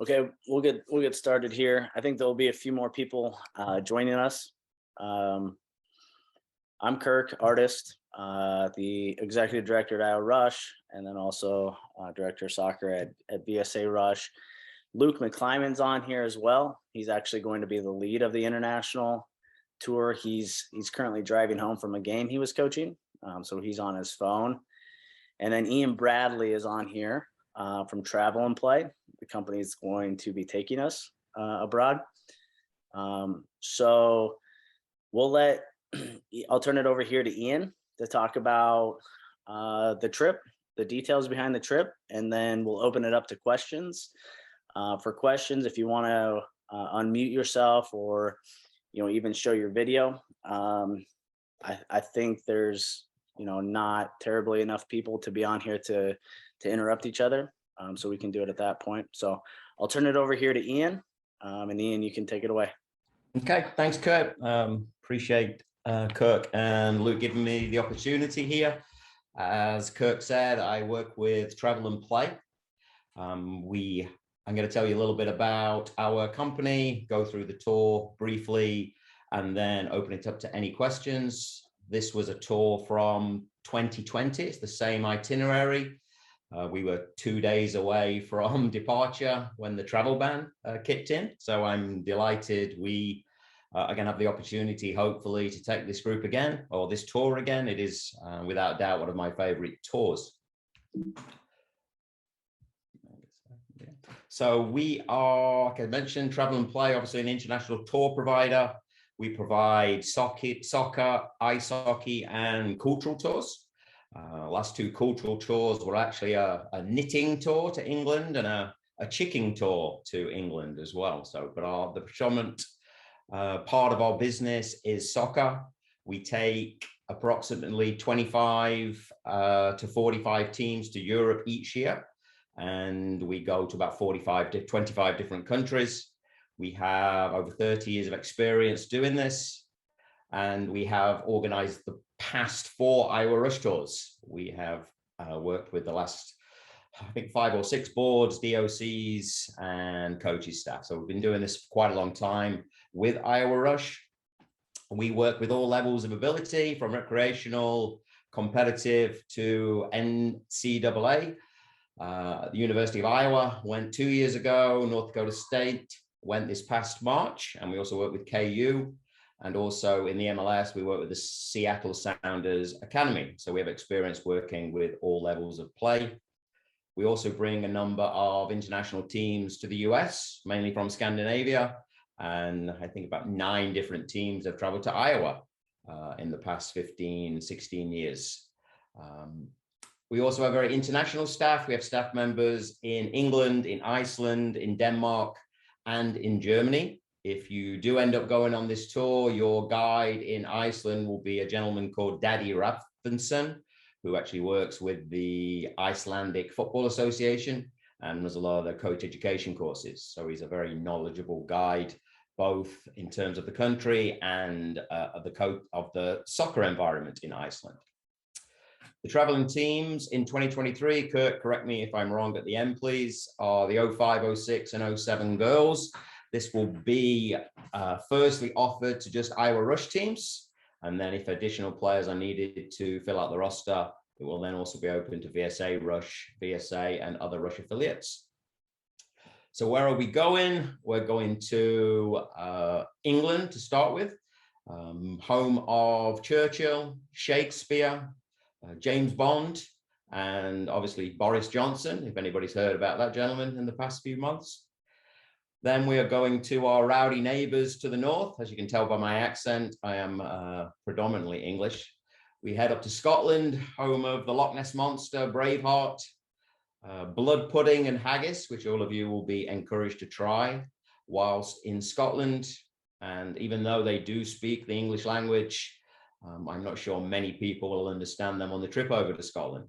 Okay, we'll get started here. I think there'll be a few more people joining us. Um, I'm Kirk, artist, the executive director at Iowa Rush, and then also director of soccer at BSA Rush. Luke McClymon's on here as well. He's actually going to be the lead of the international tour. He's currently driving home from a game he was coaching, so he's on his phone. And then Ian Bradley is on here from Travel and Play. The company is going to be taking us abroad. So I'll turn it over here to Ian to talk about the trip, the details behind the trip, and then we'll open it up to questions. For questions, if you want to unmute yourself or even show your video. I think there's not terribly enough people to be on here to interrupt each other, so we can do it at that point. So I'll turn it over here to Ian, and Ian, you can take it away. Okay, thanks, Kirk. Appreciate Kirk and Luke giving me the opportunity here. As Kirk said, I work with Travel and Play. I'm going to tell you a little bit about our company, go through the tour briefly, and then open it up to any questions. This was a tour from 2020. It's the same itinerary. We were 2 days away from departure when the travel ban kicked in. So I'm delighted we are going to have the opportunity, hopefully, to take this group again, or this tour again. It is, without doubt, one of my favorite tours. So we are, like I mentioned, Travel and Play, obviously an international tour provider. We provide soccer, ice hockey, and cultural tours. Last two cultural tours were actually a knitting tour to England and a chicking tour to England as well. So, but the predominant part of our business is soccer. We take approximately 25 to 45 teams to Europe each year. And we go to about 45 to 25 different countries. We have over 30 years of experience doing this, and we have organized the past 4 Iowa Rush tours. We have worked with the last, I think, 5 or 6 boards, DOCs, and coaches staff. So we've been doing this for quite a long time with Iowa Rush. We work with all levels of ability, from recreational, competitive to NCAA. The University of Iowa went 2 years ago. North Dakota State went this past March, and we also work with KU, and also in the MLS we work with the Seattle Sounders Academy. So we have experience working with all levels of play. We also bring a number of international teams to the US, mainly from Scandinavia, and I think about 9 different teams have traveled to Iowa in the past 15, 16 years. We also have very international staff. We have staff members in England, in Iceland, in Denmark, and in Germany. If you do end up going on this tour, your guide in Iceland will be a gentleman called Daddy Rafnsson, who actually works with the Icelandic Football Association and does a lot of the coach education courses. So he's a very knowledgeable guide, both in terms of the country and of the soccer environment in Iceland. The traveling teams in 2023, Kirk, correct me if I'm wrong at the end, please, are the 05, 06, and 07 girls. This will be firstly offered to just Iowa Rush teams. And then if additional players are needed to fill out the roster, it will then also be open to VSA Rush, VSA, and other Rush affiliates. So where are we going? We're going to England to start with, home of Churchill, Shakespeare, James Bond, and obviously Boris Johnson, if anybody's heard about that gentleman in the past few months. Then we are going to our rowdy neighbors to the north. As you can tell by my accent, I am predominantly English. We head up to Scotland, home of the Loch Ness Monster, Braveheart, blood pudding and haggis, which all of you will be encouraged to try whilst in Scotland. And even though they do speak the English language, I'm not sure many people will understand them on the trip over to Scotland.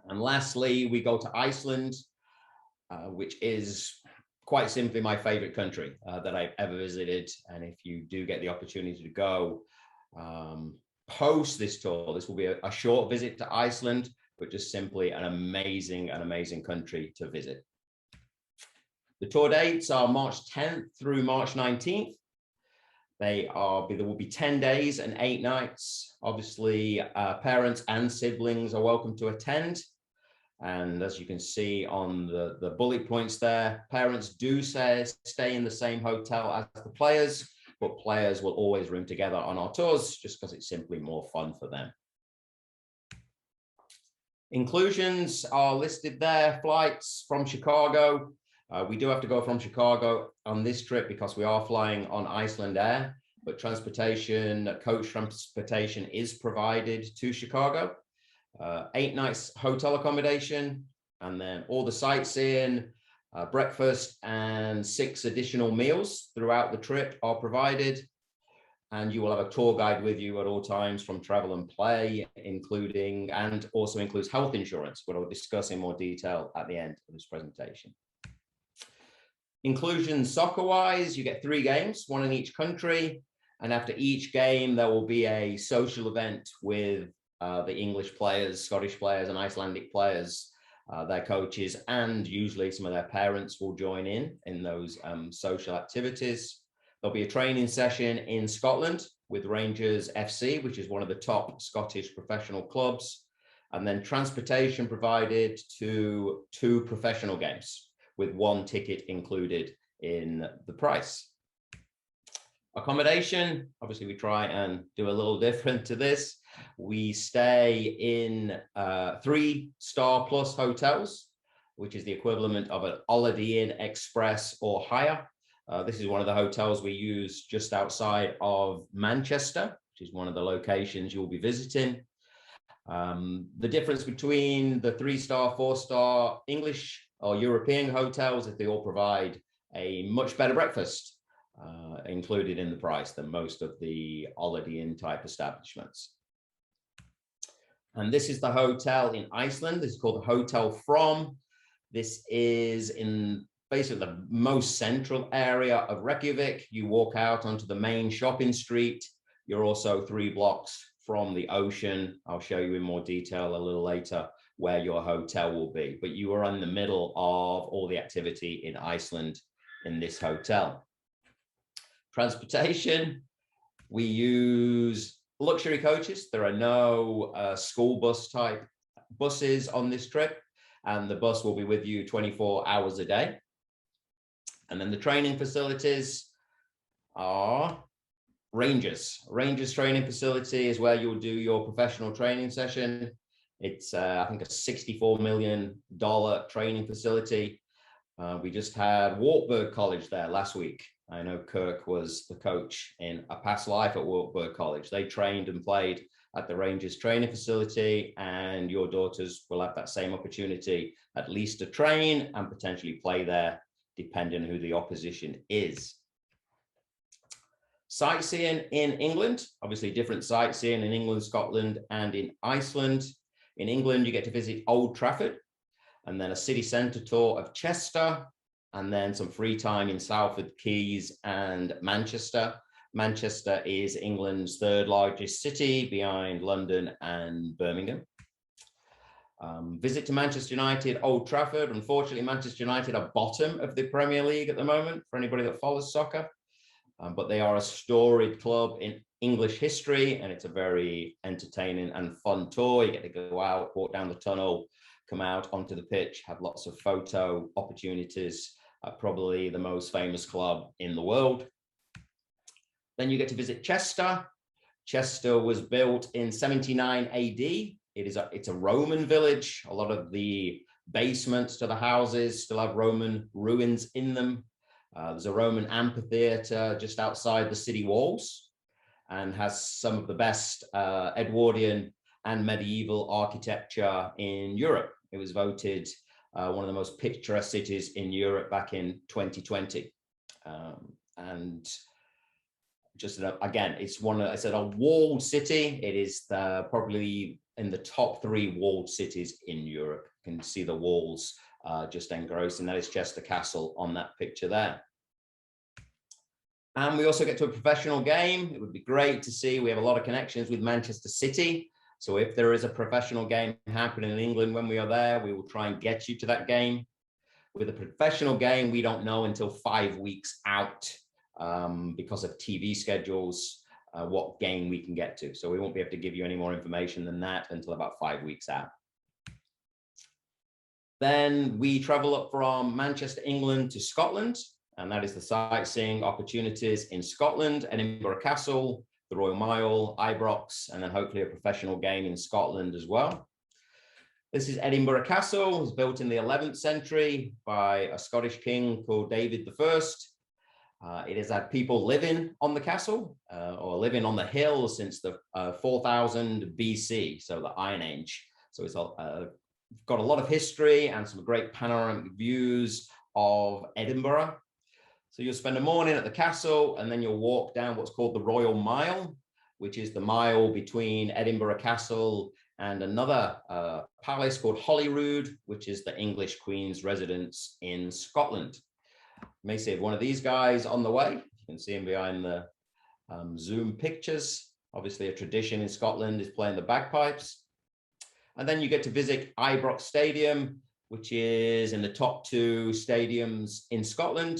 And lastly, we go to Iceland, which is quite simply my favorite country that I've ever visited. And if you do get the opportunity to go post this tour, this will be a short visit to Iceland, but just simply an amazing country to visit. The tour dates are March 10th through March 19th. There will be 10 days and 8 nights. Obviously, parents and siblings are welcome to attend. And as you can see on the bullet points there, parents do stay in the same hotel as the players, but players will always room together on our tours just because it's simply more fun for them. Inclusions are listed there. Flights from Chicago. We do have to go from Chicago on this trip because we are flying on Iceland Air, but transportation, coach transportation is provided to Chicago. 8 nights hotel accommodation, and then all the sightseeing, breakfast, and 6 additional meals throughout the trip are provided. And you will have a tour guide with you at all times from Travel and Play, and also includes health insurance, which I'll discuss in more detail at the end of this presentation. Inclusion soccer-wise, you get 3 games, 1 in each country. And after each game, there will be a social event with the English players, Scottish players, and Icelandic players, their coaches, and usually some of their parents will join in those social activities. There'll be a training session in Scotland with Rangers FC, which is one of the top Scottish professional clubs, and then transportation provided to 2 professional games with 1 ticket included in the price. Accommodation, obviously we try and do a little different to this. We stay in 3-star plus hotels, which is the equivalent of an Holiday Inn Express or higher. This is one of the hotels we use just outside of Manchester, which is one of the locations you'll be visiting. The difference between the 3-star, 4-star English or European hotels is they all provide a much better breakfast included in the price than most of the Holiday Inn type establishments. And this is the hotel in Iceland. This is called the Hotel From. This is in basically the most central area of Reykjavik. You walk out onto the main shopping street. You're also 3 blocks from the ocean. I'll show you in more detail a little later where your hotel will be. But you are in the middle of all the activity in Iceland in this hotel. Transportation, we use luxury coaches. There are no school bus type buses on this trip, and the bus will be with you 24 hours a day. And then the training facilities are Rangers. Rangers training facility is where you'll do your professional training session. It's, I think, a $64 million training facility. We just had Wartburg College there last week. I know Kirk was the coach in a past life at Wartburg College. They trained and played at the Rangers training facility, and your daughters will have that same opportunity at least to train and potentially play there, depending on who the opposition is. Sightseeing in England, obviously different sightseeing in England, Scotland, and in Iceland. In England, you get to visit Old Trafford, and then a city centre tour of Chester, and then some free time in Salford Quays and Manchester. Manchester is England's 3rd largest city behind London and Birmingham. Visit to Manchester United, Old Trafford. Unfortunately, Manchester United are bottom of the Premier League at the moment for anybody that follows soccer. But they are a storied club in English history, and it's a very entertaining and fun tour. You get to go out, walk down the tunnel, come out onto the pitch, have lots of photo opportunities. Probably the most famous club in the world. Then you get to visit Chester. Chester was built in 79 AD. It's a Roman village. A lot of the basements to the houses still have Roman ruins in them. There's a Roman amphitheater just outside the city walls and has some of the best Edwardian and medieval architecture in Europe. It was voted one of the most picturesque cities in Europe back in 2020. And just again, it's a walled city. It is probably in the top 3 walled cities in Europe. You can see the walls just engrossing. That is Chester Castle on that picture there. And we also get to a professional game. It would be great to see. We have a lot of connections with Manchester City. So if there is a professional game happening in England when we are there, we will try and get you to that game. With a professional game, we don't know until 5 weeks out because of TV schedules, what game we can get to. So we won't be able to give you any more information than that until about 5 weeks out. Then we travel up from Manchester, England to Scotland, and that is the sightseeing opportunities in Scotland, Edinburgh Castle, the Royal Mile, Ibrox, and then hopefully a professional game in Scotland as well. This is Edinburgh Castle. It was built in the 11th century by a Scottish king called David I. It has had people living on the castle or living on the hill since the 4000 BC, so the Iron Age. So it's got a lot of history and some great panoramic views of Edinburgh. So you'll spend a morning at the castle, and then you'll walk down what's called the Royal Mile, which is the mile between Edinburgh Castle and another palace called Holyrood, which is the English Queen's residence in Scotland. You may see one of these guys on the way. You can see him behind the Zoom pictures. Obviously, a tradition in Scotland is playing the bagpipes. And then you get to visit Ibrox Stadium, which is in the top 2 stadiums in Scotland.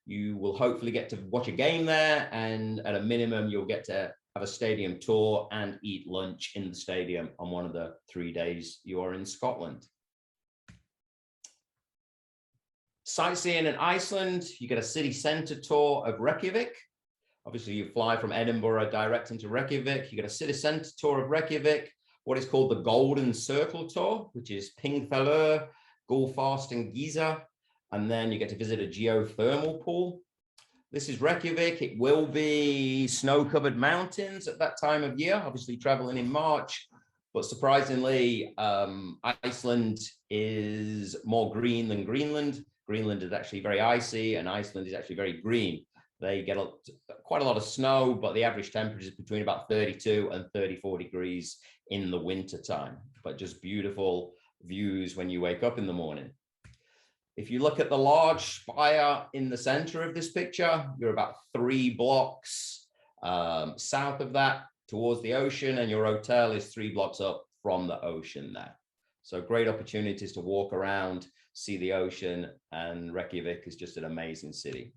You will hopefully get to watch a game there, and at a minimum, you'll get to have a stadium tour and eat lunch in the stadium on one of the 3 days you are in Scotland. Sightseeing in Iceland, you get a city centre tour of Reykjavik. Obviously, you fly from Edinburgh direct into Reykjavik. You get a city centre tour of Reykjavik, what is called the Golden Circle Tour, which is Pingvellir, Gullfoss, and Giza. And then you get to visit a geothermal pool. This is Reykjavik. It will be snow-covered mountains at that time of year, obviously traveling in March. But surprisingly, Iceland is more green than Greenland. Greenland is actually very icy, and Iceland is actually very green. They get quite a lot of snow, but the average temperature is between about 32 and 34 degrees in the winter time. But just beautiful views when you wake up in the morning. If you look at the large spire in the center of this picture, you're about 3 blocks south of that towards the ocean, and your hotel is 3 blocks up from the ocean there. So great opportunities to walk around, see the ocean, and Reykjavik is just an amazing city.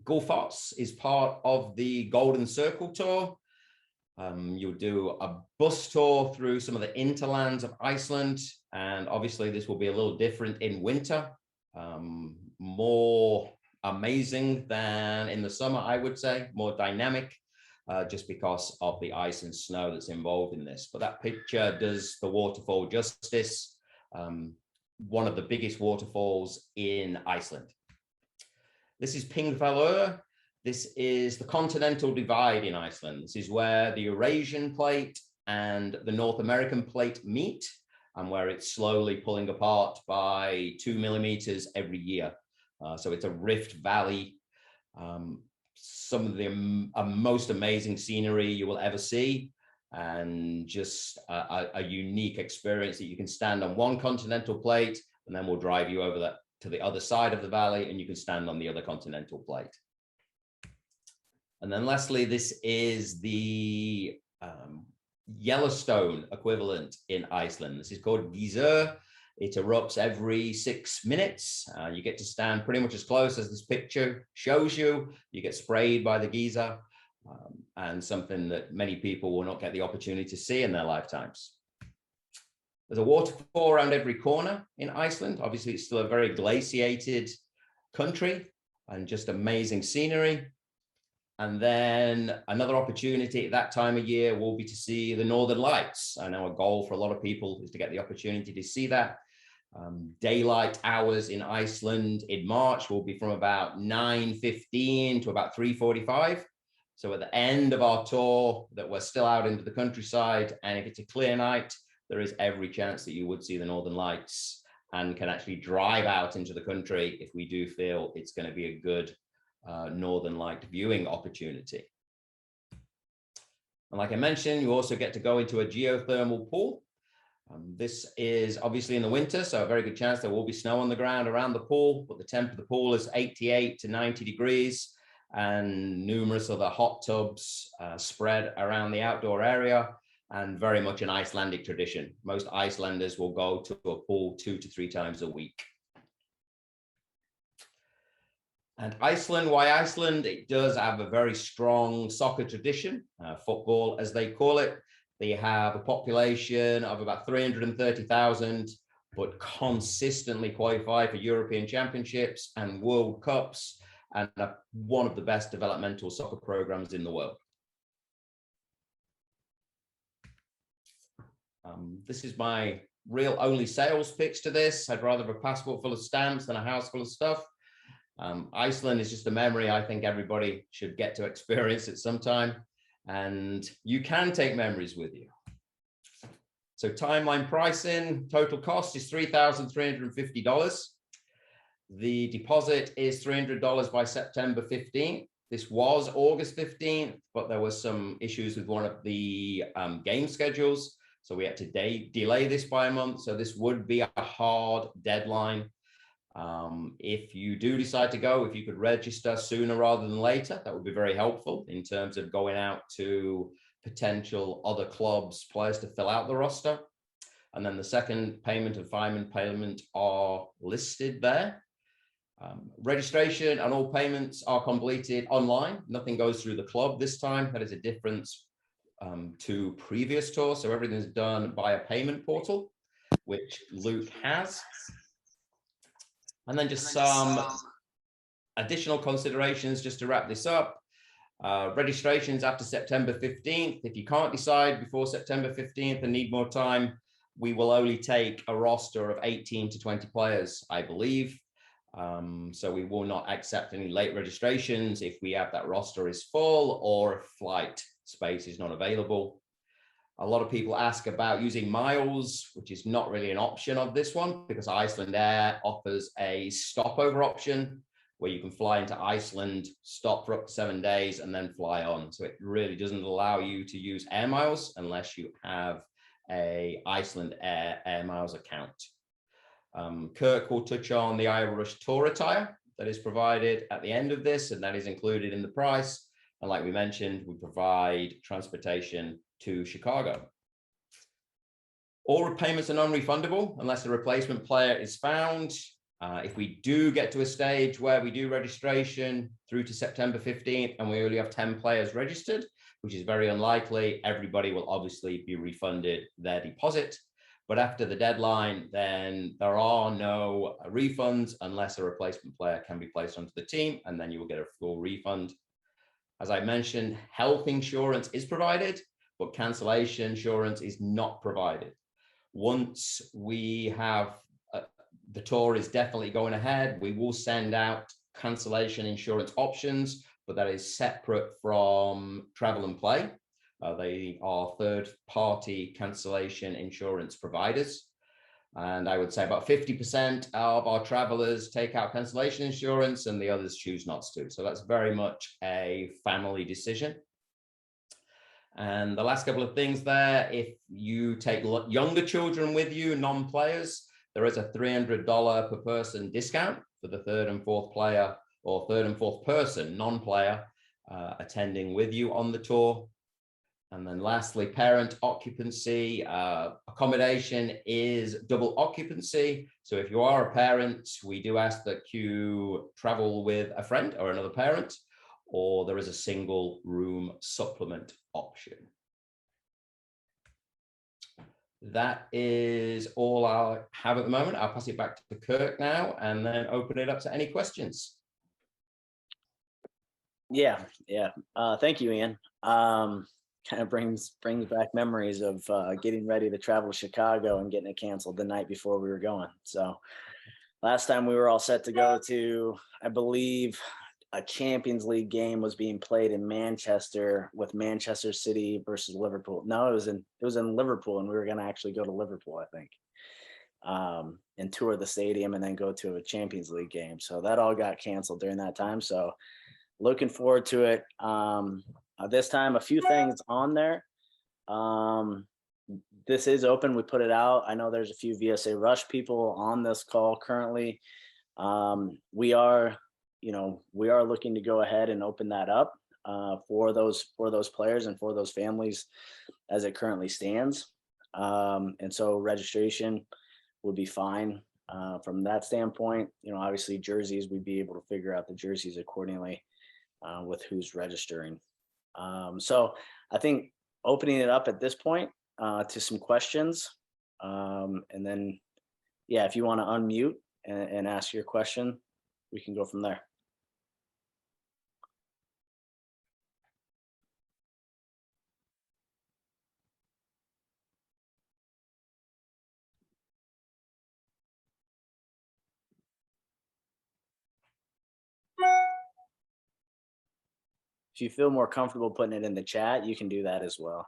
Gullfoss is part of the Golden Circle Tour. You'll do a bus tour through some of the hinterlands of Iceland, and obviously this will be a little different in winter, more amazing than in the summer, I would say, more dynamic, just because of the ice and snow that's involved in this. But that picture does the waterfall justice, one of the biggest waterfalls in Iceland. This is Pingvellir. This is the continental divide in Iceland. This is where the Eurasian plate and the North American plate meet, and where it's slowly pulling apart by 2 millimeters every year. So it's a rift valley. Some of the most amazing scenery you will ever see, and just a unique experience that you can stand on one continental plate, and then we'll drive you over to the other side of the valley, and you can stand on the other continental plate. And then lastly, this is the Yellowstone equivalent in Iceland. This is called Geyser. It erupts every 6 minutes. You get to stand pretty much as close as this picture shows you. You get sprayed by the geyser, and something that many people will not get the opportunity to see in their lifetimes. There's a waterfall around every corner in Iceland. Obviously, it's still a very glaciated country and just amazing scenery. And then another opportunity at that time of year will be to see the Northern Lights. I know a goal for a lot of people is to get the opportunity to see that. Daylight hours in Iceland in March will be from about 9:15 to about 3:45. So at the end of our tour, that we're still out into the countryside, and if it's a clear night, there is every chance that you would see the Northern Lights and can actually drive out into the country if we do feel it's going to be a good Northern Light viewing opportunity. And like I mentioned, you also get to go into a geothermal pool. This is obviously in the winter, so a very good chance there will be snow on the ground around the pool, but the temp of the pool is 88 to 90 degrees, and numerous other hot tubs spread around the outdoor area, and very much an Icelandic tradition. Most Icelanders will go to a pool 2 to 3 times a week. And Iceland, why Iceland? It does have a very strong soccer tradition, football as they call it. They have a population of about 330,000, but consistently qualify for European Championships and World Cups, and are one of the best developmental soccer programs in the world. This is my real only sales pitch to this. I'd rather have a passport full of stamps than a house full of stuff. Iceland is just a memory I think everybody should get to experience at some time, and you can take memories with you. So timeline pricing, total cost is $3,350. The deposit is $300 by September 15th. This was August 15th, but there was some issues with one of the game schedules. So we had to delay this by a month. So this would be a hard deadline. If you do decide to go, if you could register sooner rather than later, that would be very helpful in terms of going out to potential other clubs, players to fill out the roster. And then the second payment and final payment are listed there. Registration and all payments are completed online. Nothing goes through the club this time. That is a difference to previous tours. So everything is done by a payment portal, which Luke has. And then just some additional considerations just to wrap this up. Registrations after September 15th. If you can't decide before September 15th and need more time, we will only take a roster of 18 to 20 players, I believe. So we will not accept any late registrations if we have that roster is full or if flight space is not available. A lot of people ask about using miles, which is not really an option of this one because Iceland Air offers a stopover option where you can fly into Iceland, stop for up to 7 days and then fly on. So it really doesn't allow you to use air miles unless you have a Iceland Air miles account. Kirk will touch on the Irish tour attire that is provided at the end of this, and that is included in the price. And like we mentioned, we provide transportation to Chicago. All repayments are non-refundable unless a replacement player is found. If we do get to a stage where we do registration through to September 15th and we only have 10 players registered, which is very unlikely, everybody will obviously be refunded their deposit. But after the deadline, then there are no refunds unless a replacement player can be placed onto the team, and then you will get a full refund. As I mentioned, health insurance is provided, but cancellation insurance is not provided. Once we have the tour is definitely going ahead, we will send out cancellation insurance options, but that is separate from Travel and Play. They are third-party cancellation insurance providers. And I would say about 50% of our travelers take out cancellation insurance and the others choose not to. So that's very much a family decision. And the last couple of things there, if you take younger children with you, non-players, there is a $300 per person discount for the third and fourth player or third and fourth person, non-player, attending with you on the tour. And then lastly, parent occupancy. Accommodation is double occupancy. So if you are a parent, we do ask that you travel with a friend or another parent, or there is a single room supplement option. That is all I have at the moment. I'll pass it back to Kirk now and then open it up to any questions. Yeah. Thank you, Ian. Kind of brings back memories of getting ready to travel to Chicago and getting it canceled the night before we were going. So last time we were all set to go to, I believe, a Champions League game was being played in Manchester with Manchester City versus Liverpool. No, it was in Liverpool, and we were going to actually go to Liverpool, I think, and tour the stadium and then go to a Champions League game. So that all got canceled during that time. So looking forward to it. This time, a few things on there. This is open. We put it out. I know there's a few VSA Rush people on this call currently. We are looking to go ahead and open that up for those players and for those families as it currently stands. And so registration would be fine From that standpoint, obviously jerseys, we'd be able to figure out the jerseys accordingly with who's registering. So I think opening it up at this point to some questions, and then, yeah, if you want to unmute and ask your question, we can go from there. If you feel more comfortable putting it in the chat, you can do that as well.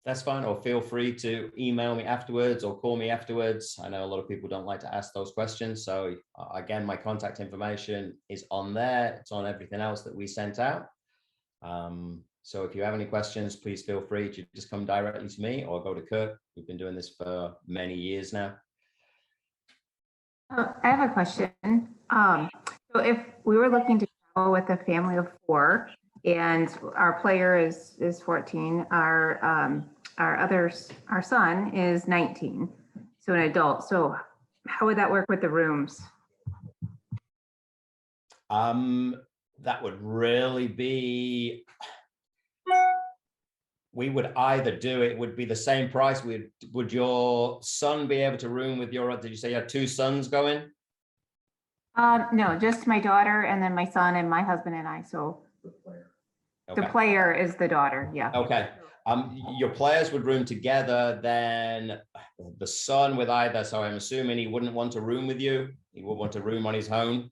That's fine, or feel free to email me afterwards or call me afterwards. I know a lot of people don't like to ask those questions. So again, my contact information is on there. It's on everything else that we sent out. So if you have any questions, please feel free to just come directly to me or go to Kirk. We've been doing this for many years now. I have a question. So if we were looking to travel with a family of 4 and our player is 14, our son is 19, so an adult. So how would that work with the rooms? That would really be, we would either do it would be the same price. Would your son be able to room with your, did you say you had 2 sons going? No, just my daughter and then my son and my husband and I. So the player is the daughter. Yeah. Okay. Your players would room together, then the son with either, so I'm assuming he wouldn't want to room with you. He would want to room on his own.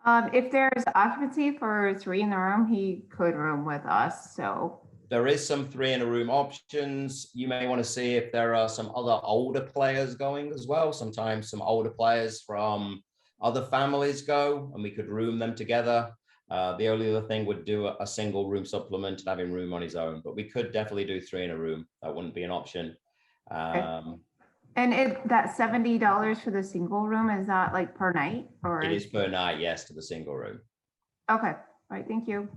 If there's occupancy for 3 in the room, he could room with us. So there is some 3 in a room options. You may want to see if there are some other older players going as well. Sometimes some older players from other families go and we could room them together. The only other thing would do a single room supplement and having room on his own, but we could definitely do 3 in a room. That wouldn't be an option. And that $70 for the single room, is that like per night or? It is per night, yes, to the single room. Okay, all right, thank you.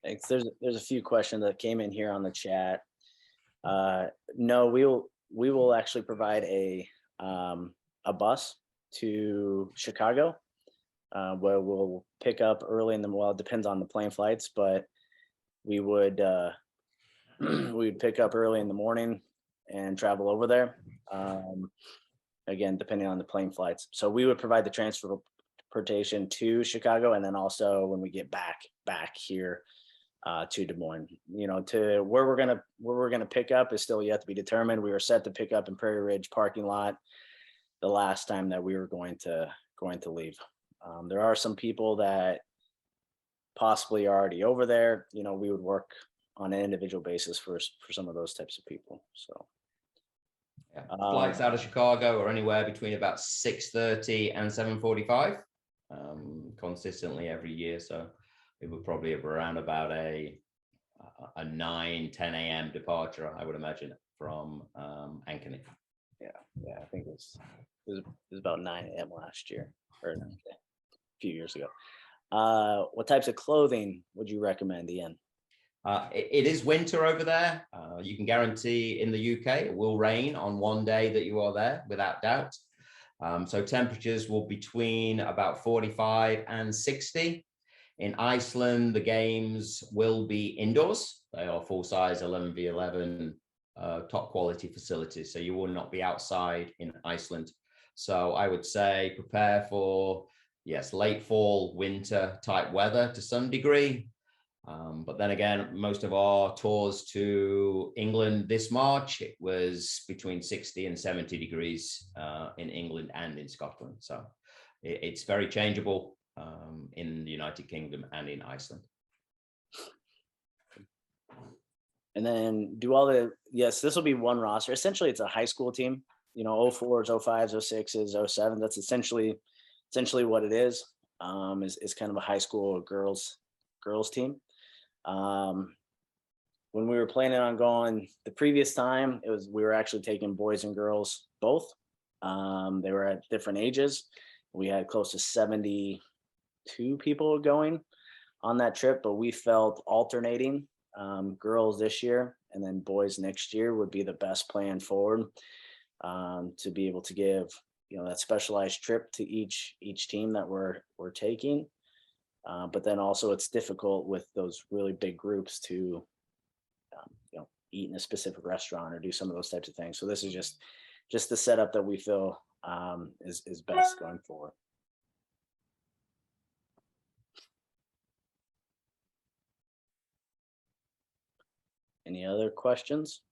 Thanks. There's a few questions that came in here on the chat. No, we will actually provide a bus to Chicago where we'll pick up early in the, well, it depends on the plane flights, but we would we'd pick up early in the morning and travel over there. Again, depending on the plane flights. So we would provide the transportation to Chicago, and then also when we get back here to Des Moines, to where we're gonna pick up is still yet to be determined. We were set to pick up in Prairie Ridge parking lot the last time that we were going to leave. There are some people that possibly are already over there. We would work on an individual basis for some of those types of people. So yeah. Flights out of Chicago are anywhere between about 6:30 and 7:45 consistently every year. So it would probably have around about a 9-10 a.m. departure, I would imagine, from Ankeny. Yeah, I think it was about 9 a.m. last year, or a few years ago. What types of clothing would you recommend, Ian? It is winter over there. You can guarantee in the UK it will rain on one day that you are there, without doubt. So temperatures will be between about 45 and 60. In Iceland, the games will be indoors. They are full-size 11v11 top quality facilities. So you will not be outside in Iceland. So I would say prepare for, yes, late fall, winter type weather to some degree. But then again, most of our tours to England this March, it was between 60 and 70 degrees in England and in Scotland. So it's very changeable in the United Kingdom and in Iceland. And then yes, this will be one roster. Essentially, it's a high school team, 04s, 05s, 06s, 07. That's essentially what it is kind of a high school girls team. When we were planning on going the previous time, we were actually taking boys and girls both. They were at different ages. We had close to 72 people going on that trip, but we felt alternating girls this year, and then boys next year would be the best plan forward, to be able to give, that specialized trip to each team that we're taking. But then also it's difficult with those really big groups to, eat in a specific restaurant or do some of those types of things. So this is just the setup that we feel is best going forward. Any other questions?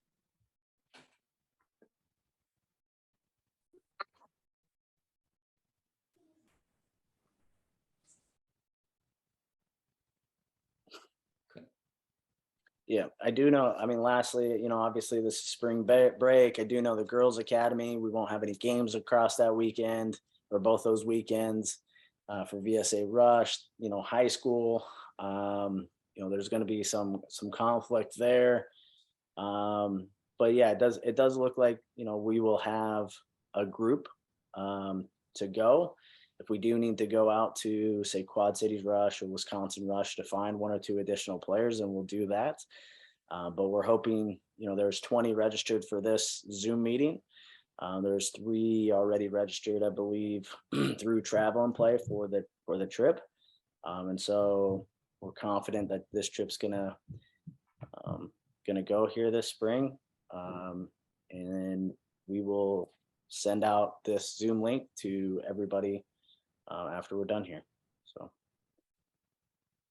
Yeah, I do know. I mean, lastly, obviously this is spring break. I do know the girls' academy. We won't have any games across that weekend or both those weekends for VSA Rush. High school. There's going to be some conflict there. But yeah, it does look like we will have a group to go. If we do need to go out to, say, Quad Cities Rush or Wisconsin Rush to find 1 or 2 additional players, then we'll do that. But we're hoping, there's 20 registered for this Zoom meeting. There's 3 already registered, I believe, through Travel and Play for the trip. And so we're confident that this trip's gonna go here this spring. And we will send out this Zoom link to everybody after we're done here. So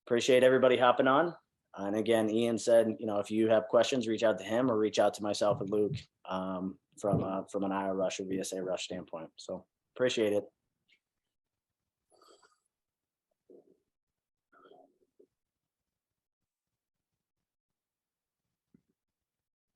appreciate everybody hopping on. And again, Ian said, if you have questions, reach out to him or reach out to myself and Luke from an Iowa Rush or VSA Rush standpoint. So appreciate it.